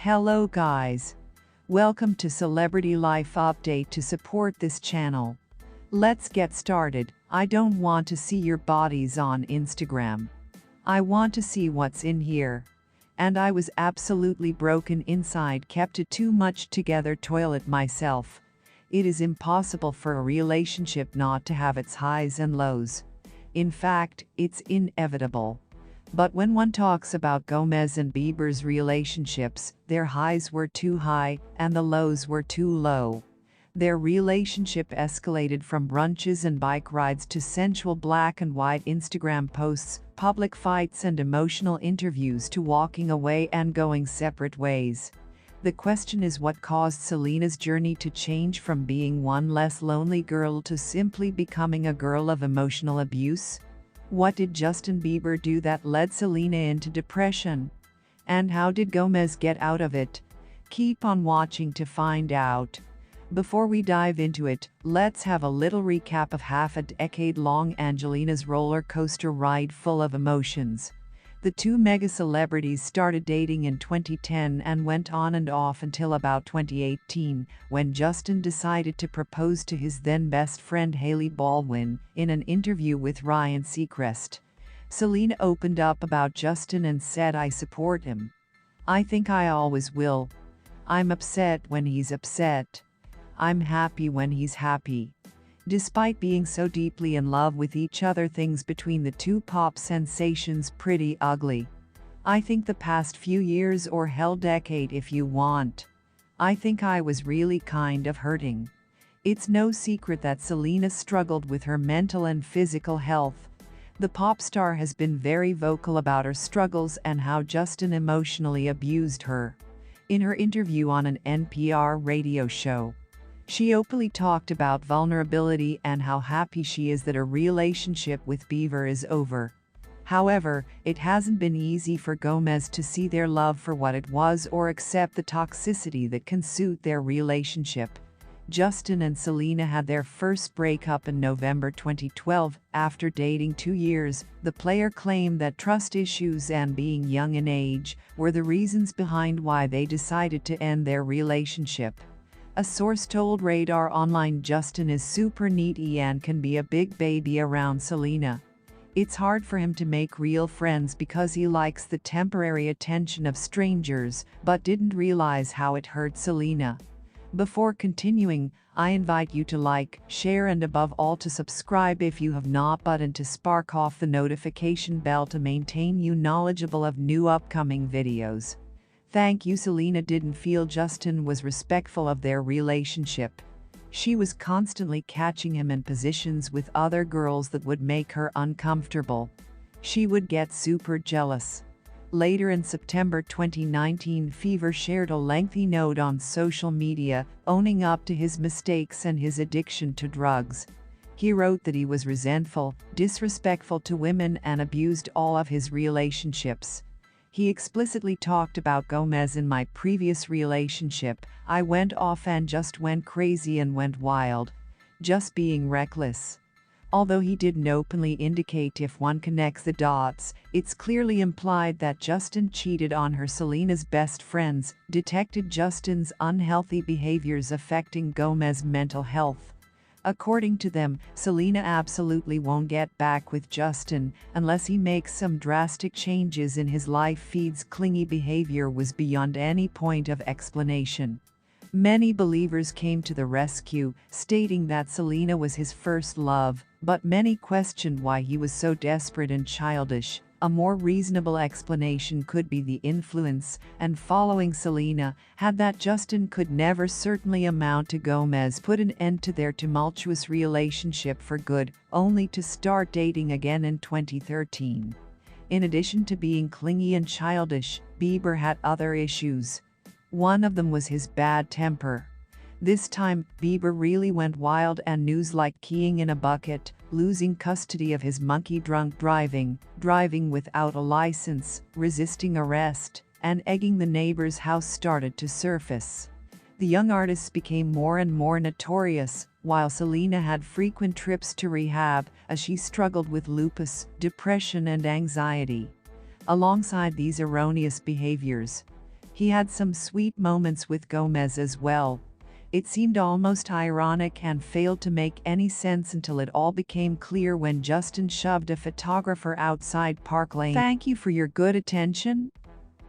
Hello guys. Welcome to Celebrity Life Update. To support this channel, let's get started. I don't want to see your bodies on Instagram. I want to see what's in here. And I was absolutely broken inside, kept it too much together toilet myself. It is impossible for a relationship not to have its highs and lows. In fact, it's inevitable. But when one talks about Gomez and Bieber's relationships, their highs were too high and the lows were too low. Their relationship escalated from brunches and bike rides to sensual black and white Instagram posts, public fights and emotional interviews to walking away and going separate ways. The question is, what caused Selena's journey to change from being one less lonely girl to simply becoming a girl of emotional abuse? What did Justin Bieber do that led Selena into depression? And how did Gomez get out of it? Keep on watching to find out. Before we dive into it, let's have a little recap of half a decade-long Angelina's roller coaster ride full of emotions. The two mega celebrities started dating in 2010 and went on and off until about 2018, when Justin decided to propose to his then best friend Hailey Baldwin in an interview with Ryan Seacrest. Selena opened up about Justin and said, "I support him. I think I always will. I'm upset when he's upset. I'm happy when he's happy." Despite being so deeply in love with each other, things between the two pop sensations pretty ugly. I think the past few years, or hell decade if you want, I think I was really kind of hurting. It's no secret that Selena struggled with her mental and physical health. The pop star has been very vocal about her struggles and how Justin emotionally abused her. In her interview on an NPR radio show, she openly talked about vulnerability and how happy she is that her relationship with Bieber is over. However, it hasn't been easy for Gomez to see their love for what it was or accept the toxicity that can suit their relationship. Justin and Selena had their first breakup in November 2012. After dating 2 years, the player claimed that trust issues and being young in age were the reasons behind why they decided to end their relationship. A source told Radar Online Justin is super needy and can be a big baby around Selena. It's hard for him to make real friends because he likes the temporary attention of strangers, but didn't realize how it hurt Selena. Before continuing, I invite you to like, share and above all to subscribe if you have not, button to spark off the notification bell to maintain you knowledgeable of new upcoming videos. Thank you. Selena didn't feel Justin was respectful of their relationship. She was constantly catching him in positions with other girls that would make her uncomfortable. She would get super jealous. Later in September 2019, Fever shared a lengthy note on social media, owning up to his mistakes and his addiction to drugs. He wrote that he was resentful, disrespectful to women and abused all of his relationships. He explicitly talked about Gomez: "In my previous relationship, I went off and just went crazy and went wild. Just being reckless." Although he didn't openly indicate, if one connects the dots, it's clearly implied that Justin cheated on her. Selena's best friends detected Justin's unhealthy behaviors affecting Gomez's mental health. According to them, Selena absolutely won't get back with Justin unless he makes some drastic changes in his life. Feed's clingy behavior was beyond any point of explanation. Many believers came to the rescue, stating that Selena was his first love, but many questioned why he was so desperate and childish. A more reasonable explanation could be the influence and following Selena had that Justin could never certainly amount to Gomez put an end to their tumultuous relationship for good, only to start dating again in 2013. In addition to being clingy and childish, Bieber had other issues. One of them was his bad temper. This time, Bieber really went wild, and news like keying in a bucket, losing custody of his monkey, drunk driving, driving without a license, resisting arrest, and egging the neighbor's house started to surface. The young artist became more and more notorious, while Selena had frequent trips to rehab as she struggled with lupus, depression and anxiety. Alongside these erroneous behaviors, He had some sweet moments with Gomez as well. It seemed almost ironic and failed to make any sense until it all became clear when Justin shoved a photographer outside Park Lane. Thank you for your good attention.